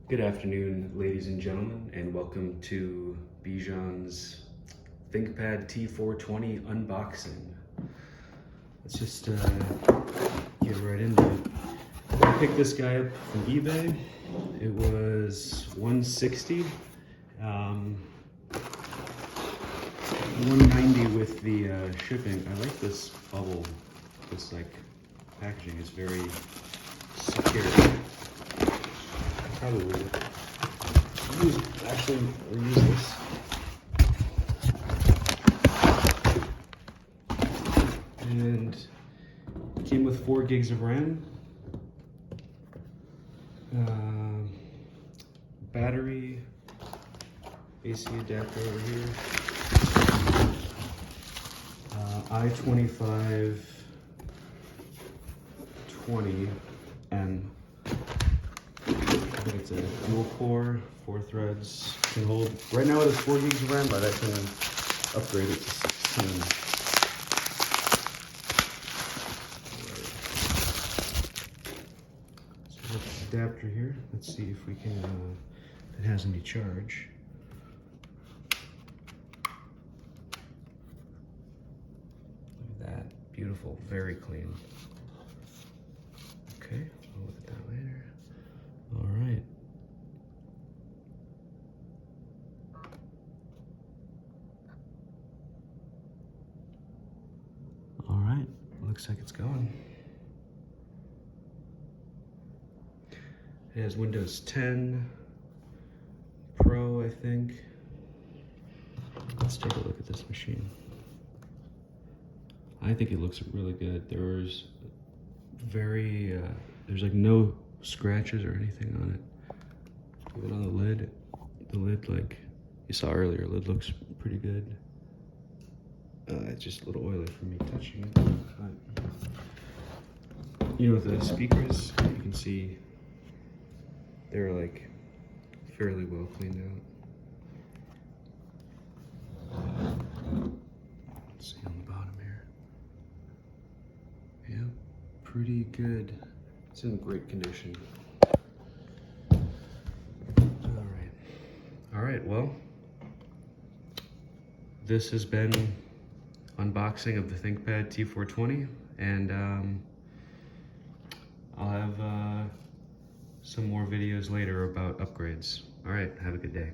Good afternoon, ladies and gentlemen, and welcome to Bijan's Thinkpad T420 unboxing. Let's just get right into it. I picked this guy up from eBay. It was $160, $190 with the shipping. I like this bubble. This packaging is very secure. Probably reuse this. And it came with 4 gigs of RAM, battery, AC adapter over here, i2520M. I think it's a dual core, 4 threads. Can hold, right now it has 4 gigs of RAM, but I can upgrade it to 16. So we got this adapter here. Let's see if we can, if it has any charge. Look at that, beautiful, very clean. Okay, we'll look at that later. All right. All right, looks like it's going. It has Windows 10 Pro, I think. Let's take a look at this machine. I think it looks really good. There's like no scratches or anything on it. Even on the lid, like you saw earlier, the lid looks pretty good. It's just a little oily for me touching it. But, you know, the speakers, you can see they're like fairly well cleaned out. Let's see on the bottom here. Yeah, pretty good. It's in great condition. All right, well, this has been unboxing of the Thinkpad T420, and I'll have some more videos later about upgrades. All right, have a good day.